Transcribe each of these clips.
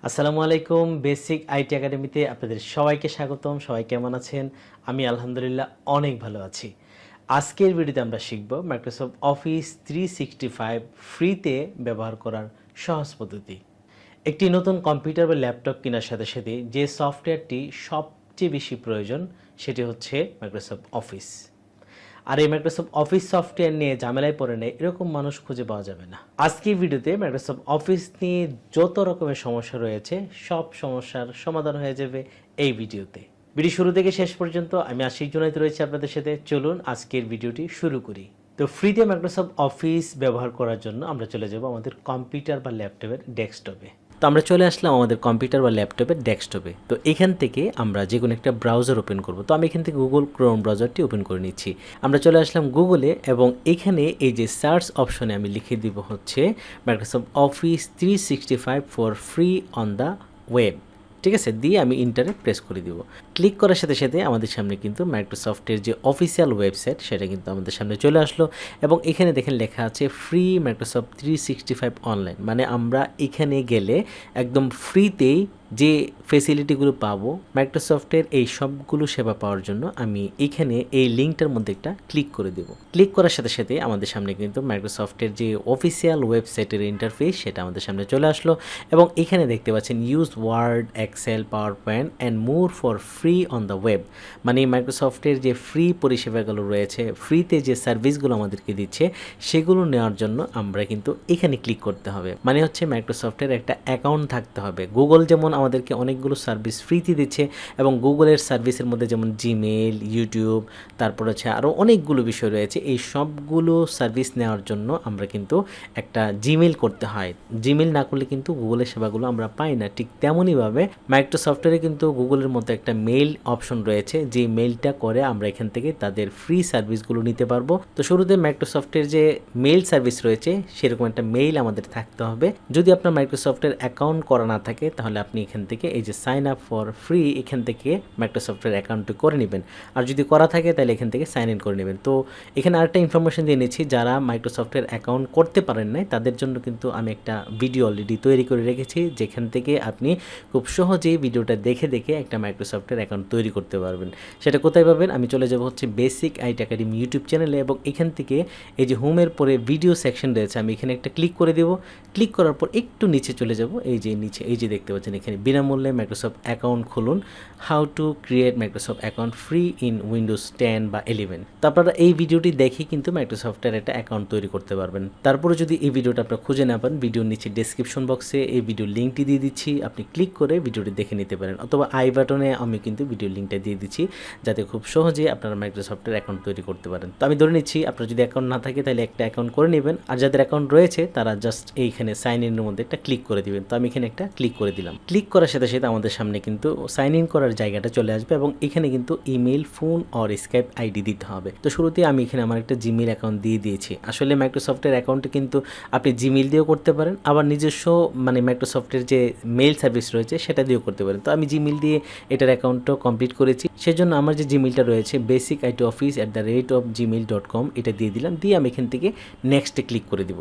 আসসালামু আলাইকুম। Basic IT একাডেমিতে আপনাদের সবাইকে স্বাগতম। সবাই কেমন আছেন? আমি আলহামদুলিল্লাহ অনেক ভালো আছি। আজকের ভিডিওতে আমরা শিখব মাইক্রোসফট অফিস 365 ফ্রিতে ব্যবহার করার সহজ পদ্ধতি। একটি নতুন কম্পিউটার বা ল্যাপটপ কেনার সাথে সাথে যে সফটওয়্যারটি সবচেয়ে বেশি প্রয়োজন সেটি হচ্ছে মাইক্রোসফট অফিস। আর এই মাইক্রোসফট অফিস সফটওয়্যার নিয়ে ঝামেলায় পড়ে নেয় এরকম মানুষ খুঁজে পাওয়া যাবে না। আজকের ভিডিওতে মাইক্রোসফট অফিস নিয়ে যত রকমের সমস্যা রয়েছে সব সমস্যার সমাধান হয়ে যাবে এই ভিডিওতে। ভিডিও শুরু থেকে শেষ পর্যন্ত আমি আশিক জুনায়েদ রয়েছি আপনাদের সাথে। চলুন আজকের ভিডিওটি শুরু করি। তো ফ্রিতে মাইক্রোসফট অফিস ব্যবহার করার জন্য আমরা চলে যাব আমাদের কম্পিউটার বা ল্যাপটপের ডেস্কটপে। তো আমরা চলে আসলাম আমাদের কম্পিউটার বা ল্যাপটপের ডেস্কটপে। তো এখান থেকে আমরা যে কোনো একটা ব্রাউজার ওপেন করব। তো আমি এখান থেকে গুগল ক্রোম ব্রাউজারটি ওপেন করে নিচ্ছি। আমরা চলে আসলাম গুগলে এবং এখানে এই যে সার্চ অপশনে আমি লিখে দিব হচ্ছে Microsoft office 365 for free on the web. ঠিক আছে, দিয়ে আমি ইন্টারে প্রেস করে দিব। ক্লিক করার সাথে সাথে আমাদের সামনে কিন্তু মাইক্রোসফটের যে অফিসিয়াল ওয়েবসাইট সেটা কিন্তু আমাদের সামনে চলে আসলো এবং এখানে দেখেন লেখা আছে ফ্রি মাইক্রোসফট 365 অনলাইন। মানে আমরা এখানে গেলে একদম ফ্রিতেই যে ফেসিলিটিগুলো পাবো মাইক্রোসফটের এই সবগুলো সেবা পাওয়ার জন্য আমি এখানে এই লিঙ্কটার মধ্যে একটা ক্লিক করে দেব। ক্লিক করার সাথে সাথে আমাদের সামনে কিন্তু মাইক্রোসফটের যে অফিসিয়াল ওয়েবসাইটের ইন্টারফেস সেটা আমাদের সামনে চলে আসলো এবং এখানে দেখতে পাচ্ছেন use Word, Excel, PowerPoint and more for free on the web. মানে মাইক্রোসফটের যে ফ্রি পরিষেবাগুলো রয়েছে, ফ্রিতে যে সার্ভিসগুলো আমাদেরকে দিচ্ছে সেগুলো নেওয়ার জন্য আমরা কিন্তু এখানে ক্লিক করতে হবে। মানে হচ্ছে মাইক্রোসফটের একটা অ্যাকাউন্ট থাকতে হবে। গুগল যেমন আমাদেরকে অনেকগুলো সার্ভিস ফ্রিতে দিচ্ছে এবং গুগলের সার্ভিসের মধ্যে যেমন জিমেল, ইউটিউব, তারপর হচ্ছে আরও অনেকগুলো বিষয় রয়েছে। এই সবগুলো সার্ভিস নেওয়ার জন্য আমরা কিন্তু একটা জিমেল করতে হয়। জিমেল না করলে কিন্তু গুগলের সেবাগুলো আমরা পাই না। ঠিক তেমনইভাবে মাইক্রোসফটের কিন্তু গুগলের মধ্যে একটা মেইল অপশন রয়েছে, যে মেইলটা করে আমরা এখান থেকে তাদের ফ্রি সার্ভিসগুলো নিতে পারবো। তো শুরুতে মাইক্রোসফটের যে মেইল সার্ভিস রয়েছে সেরকম একটা মেইল আমাদের থাকতে হবে। যদি আপনার মাইক্রোসফটের অ্যাকাউন্ট করা না থাকে তাহলে আপনি এখান থেকে এই যে সাইন আপ ফর ফ্রি এখান থেকে মাইক্রোসফটের অ্যাকাউন্টটি করে নেবেন। আর যদি করা থাকে তাহলে এখান থেকে সাইন ইন করে নেবেন। তো এখানে আরেকটা ইনফরমেশন দিয়ে নিচ্ছি, যারা মাইক্রোসফটের অ্যাকাউন্ট করতে পারেন নাই তাদের জন্য কিন্তু আমি একটা ভিডিও অলরেডি তৈরি করে রেখেছি, যেখান থেকে আপনি খুব সহজেই ভিডিওটা দেখে দেখে একটা মাইক্রোসফটের অ্যাকাউন্ট তৈরি করতে পারবেন। সেটা কোথায় পাবেন? আমি চলে যাব হচ্ছে বেসিক আইটি একাডেমি ইউটিউব চ্যানেলে এবং এখান থেকে এই যে হোমের পরে ভিডিও সেকশন রয়েছে, আমি এখানে একটা ক্লিক করে দেব। ক্লিক করার পর একটু নিচে চলে যাব, এই যে নিচে এই যে দেখতে পাচ্ছেন এখানে বিনামূল্যে মাইক্রোসফট অ্যাকাউন্ট খুলুন, how to create Microsoft account free in Windows 10 বা 11। তো আপনারা এই ভিডিওটি দেখে কিন্তু মাইক্রোসফটের একটা অ্যাকাউন্ট তৈরি করতে পারবেন। তারপরে যদি এই ভিডিওটা আপনারা খুঁজে না পান, ভিডিওর নিচে ডেসক্রিপশন বক্সে এই ভিডিওর লিঙ্কটি দিয়ে দিচ্ছি, আপনি ক্লিক করে ভিডিওটি দেখে নিতে পারেন, অথবা আই বাটনে আমি কিন্তু ভিডিওর লিঙ্কটা দিয়ে দিচ্ছি যাতে খুব সহজে আপনারা মাইক্রোসফটের অ্যাকাউন্ট তৈরি করতে পারেন। তো আমি ধরে নিচ্ছি আপনার যদি অ্যাকাউন্ট না থাকে তাহলে একটা অ্যাকাউন্ট করে নেবেন, আর যাদের অ্যাকাউন্ট রয়েছে তারা জাস্ট এইখানে সাইন ইনের মধ্যে একটা ক্লিক করে দিবেন। তো আমি এখানে একটা ক্লিক করে দিলাম। ক্লিক করার সাথে সাথে আমাদের সামনে কিন্তু সাইন ইন করার জায়গাটা চলে আসবে এবং এখানে কিন্তু email, phone or Skype ID দিতে হবে। তো শুরুতে আমি এখানে আমার একটা জিমেল অ্যাকাউন্ট দিয়ে দিয়েছি। আসলে মাইক্রোসফটের অ্যাকাউন্টে কিন্তু আপনি জিমেল দিয়েও করতে পারেন, আবার নিজস্ব মানে মাইক্রোসফটের যে মেইল সার্ভিস রয়েছে সেটা দিয়েও করতে পারেন। তো আমি জিমেল দিয়ে এটার অ্যাকাউন্টটাও কমপ্লিট করেছি। সেজন্য আমার যে জিমেলটা রয়েছে basic-it-office@gmail.com এটা দিয়ে দিলাম। দিয়ে আমি এখান থেকে নেক্সটে ক্লিক করে দিব।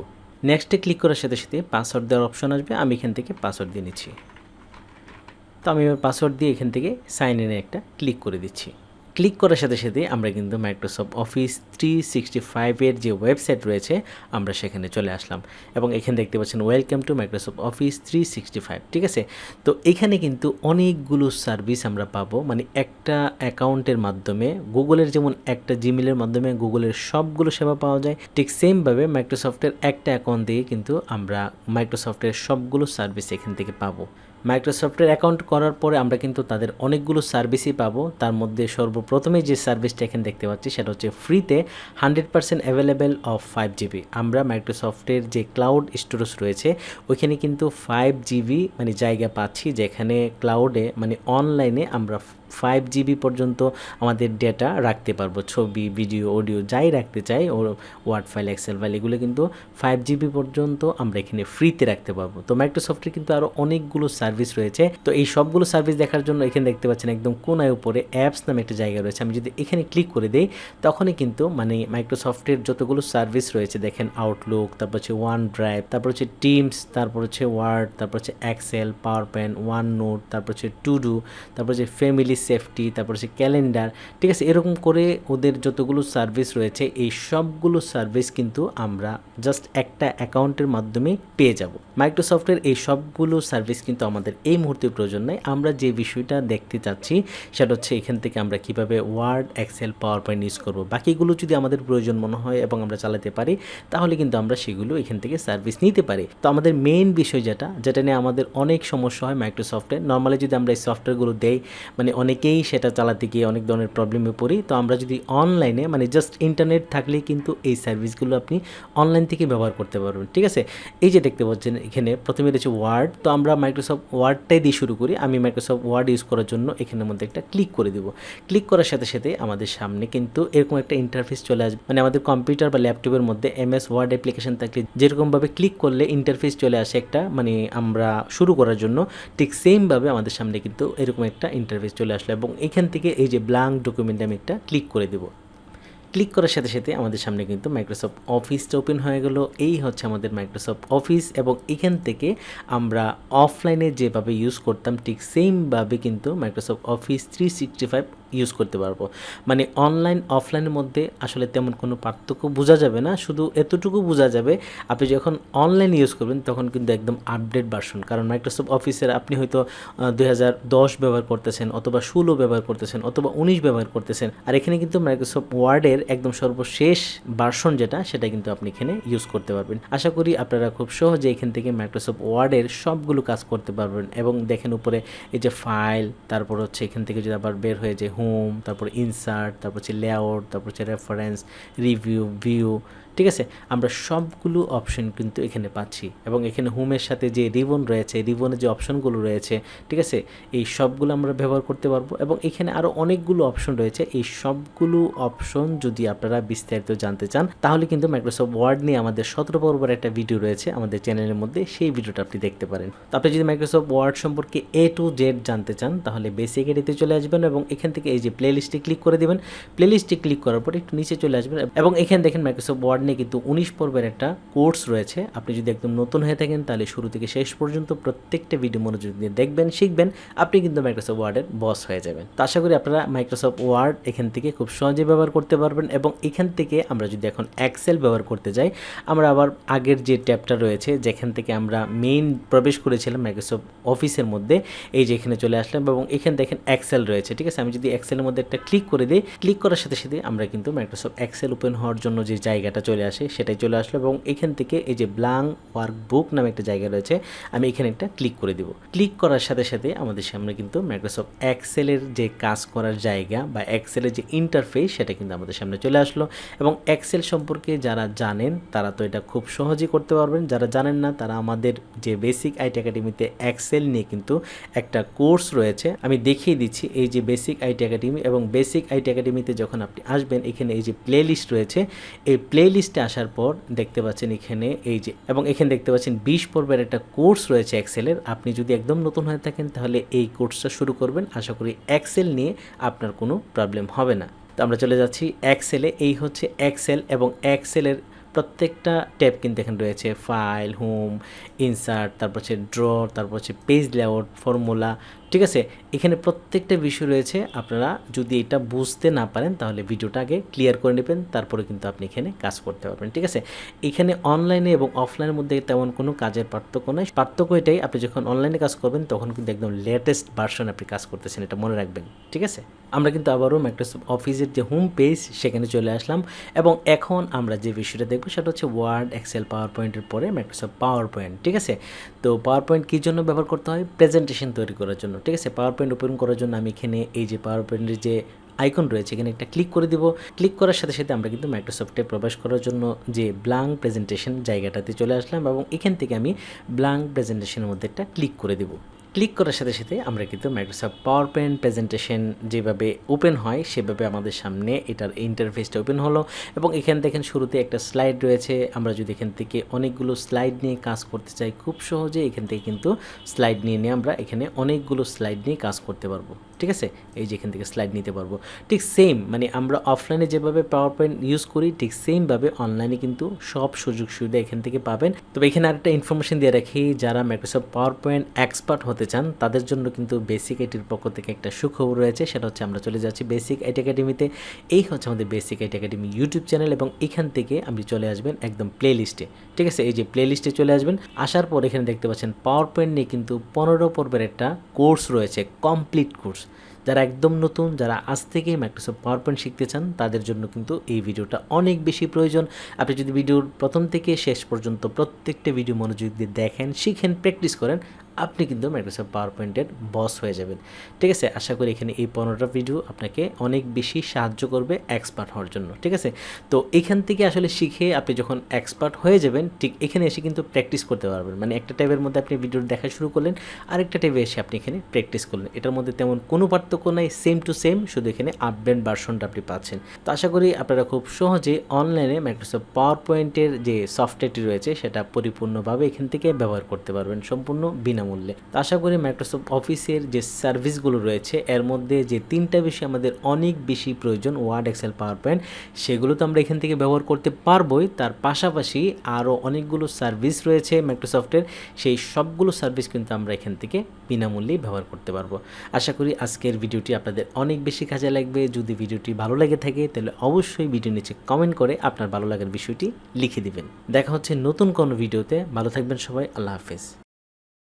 নেক্সটে ক্লিক করার সাথে সাথে পাসওয়ার্ড দেওয়ার অপশন আসবে, আমি এখান থেকে পাসওয়ার্ড দিয়ে নিচ্ছি। তো আমি এবার পাসওয়ার্ড দিয়ে এখান থেকে সাইন ইনে একটা ক্লিক করে দিচ্ছি। ক্লিক করার সাথে সাথে আমরা কিন্তু মাইক্রোসফট অফিস 365 যে ওয়েবসাইট রয়েছে আমরা সেখানে চলে আসলাম এবং এখানে দেখতে পাচ্ছেন ওয়েলকাম টু মাইক্রোসফট অফিস 365। ঠিক আছে, তো এখানে কিন্তু অনেকগুলো সার্ভিস আমরা পাবো। মানে একটা অ্যাকাউন্টের মাধ্যমে গুগলের যেমন একটা জিমেলের মাধ্যমে গুগলের সবগুলো সেবা পাওয়া যায়, ঠিক সেমভাবে মাইক্রোসফটের একটা অ্যাকাউন্ট দিয়ে কিন্তু আমরা মাইক্রোসফটের সবগুলো সার্ভিস এখান থেকে পাবো। মাইক্রোসফটের অ্যাকাউন্ট করার পরে আমরা কিন্তু তাদের অনেকগুলো সার্ভিসই পাবো। তার মধ্যে সর্বপ্রথমে যে সার্ভিসটা এখানে দেখতে পাচ্ছি সেটা হচ্ছে ফ্রিতে 100% অ্যাভেলেবেল অফ 5GB। আমরা মাইক্রোসফটের যে ক্লাউড স্টোরেজ রয়েছে ওইখানে কিন্তু 5GB মানে জায়গা পাচ্ছি, যেখানে ক্লাউডে মানে অনলাইনে আমরা 5 GB পর্যন্ত আমাদের ডেটা রাখতে পারবো, ছবি, ভিডিও, অডিও যাই রাখতে চাই, ও ওয়ার্ড ফাইল, এক্সেল ফাইল, এগুলো কিন্তু 5 GB পর্যন্ত আমরা এখানে ফ্রিতে রাখতে পারবো। তো মাইক্রোসফটের কিন্তু আরও অনেকগুলো সার্ভিস রয়েছে। তো এই সবগুলো সার্ভিস দেখার জন্য এখানে দেখতে পাচ্ছেন একদম কোনায় উপরে অ্যাপস নামে একটা জায়গা রয়েছে। আমি যদি এখানে ক্লিক করে দিই তখনই কিন্তু মানে মাইক্রোসফটের যতগুলো সার্ভিস রয়েছে দেখেন, আউটলুক, তারপর হচ্ছে ওয়ান ড্রাইভ, তারপর হচ্ছে টিমস, তারপর হচ্ছে ওয়ার্ড, তারপর হচ্ছে Excel, PowerPoint, OneNote, তারপর হচ্ছে টু ডু, তারপর হচ্ছে ফ্যামিলি সেফটি, তারপর হচ্ছে ক্যালেন্ডার, ঠিক আছে। এরকম করে ওদের যতগুলো সার্ভিস রয়েছে এই সবগুলো সার্ভিস কিন্তু আমরা জাস্ট একটা অ্যাকাউন্টের মাধ্যমে পেয়ে যাব। মাইক্রোসফটের এই সবগুলো সার্ভিস কিন্তু আমাদের এই মুহূর্তে প্রয়োজন নাই। আমরা যে বিষয়টা দেখতে চাচ্ছি সেটা হচ্ছে এখান থেকে আমরা কিভাবে Word, Excel, PowerPoint use করব। বাকিগুলো যদি আমাদের প্রয়োজন মনে হয় এবং আমরা চালাতে পারি তাহলে কিন্তু আমরা সেগুলো এখান থেকে সার্ভিস নিতে পারি। তো আমাদের মেইন বিষয় যেটা নিয়ে আমাদের অনেক সমস্যা হয় মাইক্রোসফটে, নর্মালি যদি আমরা এই সফটওয়্যারগুলো দেই মানে অনেকেই সেটা চালাতে গিয়ে অনেক ধরনের প্রবলেমে পড়ি। তো আমরা যদি অনলাইনে মানে জাস্ট ইন্টারনেট থাকলেই কিন্তু এই সার্ভিসগুলো আপনি অনলাইন থেকে ব্যবহার করতে পারবেন, ঠিক আছে। এই যে দেখতে পাচ্ছেন এখানে প্রথমে রয়েছে ওয়ার্ড, তো আমরা মাইক্রোসফট ওয়ার্ডটাই দিয়ে শুরু করি। আমি মাইক্রোসফট ওয়ার্ড ইউজ করার জন্য এখানের মধ্যে একটা ক্লিক করে দিব। ক্লিক করার সাথে সাথে আমাদের সামনে কিন্তু এরকম একটা ইন্টারফেস চলে আসবে, মানে আমাদের কম্পিউটার বা ল্যাপটপের মধ্যে এমএস ওয়ার্ড অ্যাপ্লিকেশন থাকলে যেরকমভাবে ক্লিক করলে ইন্টারফেস চলে আসে একটা, মানে আমরা শুরু করার জন্য ঠিক সেমভাবে আমাদের সামনে কিন্তু এরকম একটা ইন্টারফেস চলে আসলো এবং এখান থেকে এই যে ব্ল্যাঙ্ক ডকুমেন্টে আমি একটা ক্লিক করে দেবো। ক্লিক করার সাথে সাথে আমাদের সামনে কিন্তু মাইক্রোসফট অফিসটা ওপেন হয়ে গেল। এই হচ্ছে আমাদের মাইক্রোসফট অফিস এবং এখান থেকে আমরা অফলাইনে যেভাবে ইউজ করতাম ঠিক সেমভাবে কিন্তু মাইক্রোসফট অফিস 365 ইউজ করতে পারবো। মানে অনলাইন অফলাইনের মধ্যে আসলে তেমন কোনো পার্থক্য বোঝা যাবে না, শুধু এতটুকু বোঝা যাবে আপনি যখন অনলাইন ইউজ করবেন তখন কিন্তু একদম আপডেট ভার্সন। কারণ মাইক্রোসফট অফিসের আপনি হয়তো 2010 ব্যবহার করতেছেন, অথবা 16 ব্যবহার করতেছেন, অথবা 19 ব্যবহার করতেছেন। আর এখানে কিন্তু মাইক্রোসফট ওয়ার্ডের একদম সর্বশেষ ভার্সন সেটা কিন্তু আপনি এখানে ইউজ করতে পারবেন। আশা করি আপনারা খুব সহজে এখান থেকে মাইক্রোসফট ওয়ার্ডের সবগুলো কাজ করতে পারবেন। এবং দেখেন উপরে এই যে ফাইল, তারপর হচ্ছে এখান থেকে যদি আবার বের হয়ে যায় হোম, তারপর ইনসার্ট, তারপর হচ্ছে লেআউট, তারপর হচ্ছে রেফারেন্স, রিভিউ, ভিউ, ঠিক আছে। আমরা সবগুলো অপশন কিন্তু এখানে পাচ্ছি এবং এখানে হোমের সাথে যে রিবন রয়েছে, রিবনের যে অপশনগুলো রয়েছে, ঠিক আছে, এই সবগুলো আমরা ব্যবহার করতে পারবো। এবং এখানে আরও অনেকগুলো অপশন রয়েছে। এই সবগুলো অপশন যদি আপনারা বিস্তারিত জানতে চান তাহলে কিন্তু মাইক্রোসফট ওয়ার্ড নিয়ে আমাদের 17 পর্বের একটা ভিডিও রয়েছে আমাদের চ্যানেলের মধ্যে, সেই ভিডিওটা আপনি দেখতে পারেন। তো আপনি যদি মাইক্রোসফট ওয়ার্ড সম্পর্কে A to Z জানতে চান তাহলে বেসিক এডিতে চলে আসবেন এবং এখান থেকে এই যে প্লেলিস্টে ক্লিক করে দেবেন। প্লেলিস্টে ক্লিক করার পর একটু নিচে চলে আসবেন এবং এখানে দেখেন মাইক্রোসফট ওয়ার্ড নিয়ে কিন্তু 19 পর্বের একটা কোর্স রয়েছে। আপনি যদি একদম নতুন হয়ে থাকেন তাহলে শুরু থেকে শেষ পর্যন্ত প্রত্যেকটা ভিডিও মনোযোগ দিয়ে দেখবেন, শিখবেন, আপনি কিন্তু মাইক্রোসফট ওয়ার্ডের বস হয়ে যাবেন। তো আশা করি আপনারা মাইক্রোসফট ওয়ার্ড এখান থেকে খুব সহজে ব্যবহার করতে পারবেন। এবং এখান থেকে আমরা যদি এখন এক্সেল ব্যবহার করতে যাই, আমরা আবার আগের যে ট্যাবটা রয়েছে যেখান থেকে আমরা মেইন প্রবেশ করেছিলাম মাইক্রোসফট অফিসের মধ্যে, এই যে এখানে চলে আসলাম এবং এখানে দেখেন এক্সেল রয়েছে, ঠিক আছে। আমি যদি এক্সেলের মধ্যে একটা ক্লিক করে দিই, ক্লিক করার সাথে সাথে আমরা কিন্তু মাইক্রোসফট এক্সেল ওপেন হওয়ার জন্য যে জায়গাটা চলে আসে সেটাই চলে আসলো এবং এখান থেকে এই যে ব্ল্যাঙ্ক ওয়ার্কবুক নামে একটা জায়গা রয়েছে, আমি এখানে একটা ক্লিক করে দিব। ক্লিক করার সাথে সাথে আমাদের সামনে কিন্তু মাইক্রোসফট এক্সেলের যে কাজ করার জায়গা বা এক্সেলের যে ইন্টারফেস সেটা কিন্তু আমাদের সামনে চলে আসলো। এবং এক্সেল সম্পর্কে যারা জানেন তারা তো এটা খুব সহজেই করতে পারবেন, যারা জানেন না তারা আমাদের যে বেসিক আইটি একাডেমিতে এক্সেল নিয়ে কিন্তু একটা কোর্স রয়েছে, আমি দেখিয়ে দিচ্ছি। এই যে বেসিক আইটি একাডেমি, এবং বেসিক আইটি একাডেমিতে যখন আপনি আসবেন এখানে এই যে প্লে লিস্ট রয়েছে, এই প্লে লিস্টে আসার পর দেখতে পাচ্ছেন এখানে এই যে, এবং এখানে দেখতে পাচ্ছেন 20 পর্বের একটা কোর্স রয়েছে এক্সেলের। আপনি যদি একদম নতুন হয়ে থাকেন তাহলে এই কোর্সটা শুরু করবেন, আশা করি এক্সেল নিয়ে আপনার কোনো প্রবলেম হবে না। তো আমরা চলে যাচ্ছি এক্সেলে। এই হচ্ছে এক্সেল এবং এক্সেলের প্রত্যেকটা ট্যাব কিন্তু এখানে রয়েছে, ফাইল, হোম, ইনসার্ট, তারপর হচ্ছে ড্র, তারপর হচ্ছে পেজ লেআউট, ফর্মুলা, ঠিক আছে। এখানে প্রত্যেকটা বিষয় রয়েছে। আপনারা যদি এটা বুঝতে না পারেন তাহলে ভিডিওটা আগে ক্লিয়ার করে নেবেন, তারপরে কিন্তু আপনি এখানে কাজ করতে পারবেন, ঠিক আছে। এখানে অনলাইনে এবং অফলাইনের মধ্যে তেমন কোনো কাজের পার্থক্য নয়। পার্থক্য এটাই, আপনি যখন অনলাইনে কাজ করবেন তখন কিন্তু একদম লেটেস্ট ভার্সন আপনি কাজ করতেছেন, এটা মনে রাখবেন, ঠিক আছে। আমরা কিন্তু আবারও মাইক্রোসফট অফিসের যে হোম পেজ সেখানে চলে আসলাম এবং এখন আমরা যে বিষয়টা দেখব সেটা হচ্ছে ওয়ার্ড, এক্সেল, পাওয়ার পয়েন্টের পরে মাইক্রোসফট পাওয়ার পয়েন্ট, ঠিক আছে। তো পাওয়ার পয়েন্ট কী জন্য ব্যবহার করতে হয়? প্রেজেন্টেশন তৈরি করার জন্য, ঠিক আছে। পাওয়ার পয়েন্ট ওপেন করার জন্য আমি এখানে এই যে পাওয়ার পয়েন্টের যে আইকন রয়েছে এখানে একটা ক্লিক করে দিব। ক্লিক করার সাথে সাথে আমরা কিন্তু মাইক্রোসফটে প্রবেশ করার জন্য যে ব্ল্যাঙ্ক প্রেজেন্টেশন জায়গাটাতে চলে আসলাম এবং এখান থেকে আমি ব্ল্যাঙ্ক প্রেজেন্টেশনের মধ্যে একটা ক্লিক করে দেব। ক্লিক করার সাথে সাথে আমরা কিন্তু মাইক্রোসফট পাওয়ার পয়েন্ট প্রেজেন্টেশন যেভাবে ওপেন হয় সেভাবে আমাদের সামনে এটার ইন্টারফেসটা ওপেন হলো এবং এখানে দেখেন শুরুতে একটা স্লাইড রয়েছে। আমরা যদি এখান থেকে অনেকগুলো স্লাইড নিয়ে কাজ করতে চাই খুব সহজে এখান থেকে কিন্তু স্লাইড নিয়ে আমরা এখানে অনেকগুলো স্লাইড নিয়ে কাজ করতে পারবো। ঠিক আছে, এই যে এখান থেকে স্লাইড নিতে পারবো। ঠিক সেম মানে আমরা অফলাইনে যেভাবে পাওয়ার পয়েন্ট ইউজ করি ঠিক সেমভাবে অনলাইনে কিন্তু সব সুযোগ সুবিধা এখান থেকে পাবেন। তবে এখানে আরেকটা ইনফরমেশন দিয়ে রাখি, যারা মাইক্রোসফট পাওয়ার পয়েন্ট এক্সপার্ট হতে চান তাদের জন্য কিন্তু বেসিক আইটির পক্ষ থেকে একটা সুখবর রয়েছে। সেটা হচ্ছে আমরা চলে যাচ্ছি বেসিক আইটি একাডেমিতে। এই হচ্ছে আমাদের basic IT academy YouTube channel এবং এখান থেকে আপনি চলে আসবেন একদম প্লে লিস্টে। ঠিক আছে, এই যে প্লে লিস্টে চলে আসবেন। আসার পর এখানে দেখতে পাচ্ছেন পাওয়ার পয়েন্ট নিয়ে কিন্তু 15 পর্বের একটা কোর্স রয়েছে, কমপ্লিট কোর্স। যারা একদম নতুন, যারা আজ থেকেই মাইক্রোসফট পাওয়ার পয়েন্ট শিখতে চান তাদের জন্য কিন্তু এই ভিডিওটা অনেক বেশি প্রয়োজন। আপনি যদি ভিডিওর প্রথম থেকে শেষ পর্যন্ত প্রত্যেকটা ভিডিও মনোযোগ দিয়ে দেখেন, শিখেন, প্র্যাকটিস করেন, আপনি কিন্তু মাইক্রোসফট পাওয়ার পয়েন্টের বস হয়ে যাবেন। ঠিক আছে, আশা করি এখানে এই 15টা ভিডিও আপনাকে অনেক বেশি সাহায্য করবে এক্সপার্ট হওয়ার জন্য। ঠিক আছে, তো এখান থেকে আসলে শিখে আপনি যখন এক্সপার্ট হয়ে যাবেন ঠিক এখানে এসে কিন্তু প্র্যাকটিস করতে পারবেন। মানে একটা ট্যাবের মধ্যে আপনি ভিডিও দেখা শুরু করলেন, আরেকটা ট্যাবে এসে আপনি এখানে প্র্যাকটিস করলেন। এটার মধ্যে তেমন কোনো পার্থক্য নাই, সেম টু সেম, শুধু এখানে আপডেট ভার্সনটা আপনি পাচ্ছেন। তো আশা করি আপনারা খুব সহজে অনলাইনে মাইক্রোসফট পাওয়ার পয়েন্টের যে সফটওয়্যারটি রয়েছে সেটা পরিপূর্ণভাবে এখান থেকে ব্যবহার করতে পারবেন সম্পূর্ণ বিনামূল্যে। তো আশা করি মাইক্রোসফট অফিসের যে সার্ভিসগুলো রয়েছে এর মধ্যে যে 3টা বিষয় আমাদের অনেক বেশি প্রয়োজন, ওয়ার্ড, এক্সেল, পাওয়ার পয়েন্ট, সেগুলো তো আমরা এখান থেকে ব্যবহার করতে পারবোই। তার পাশাপাশি আরও অনেকগুলো সার্ভিস রয়েছে মাইক্রোসফটের, সেই সবগুলো সার্ভিস কিন্তু আমরা এখান থেকে বিনামূল্যেই ব্যবহার করতে পারবো। আশা করি আজকের ভিডিওটি আপনাদের অনেক বেশি কাজে লাগবে। যদি ভিডিওটি ভালো লেগে থাকে তাহলে অবশ্যই ভিডিও নিচে কমেন্ট করে আপনার ভালো লাগার বিষয়টি লিখে দিবেন। দেখা হচ্ছে নতুন কোনো ভিডিওতে। ভালো থাকবেন সবাই, আল্লাহ হাফেজ।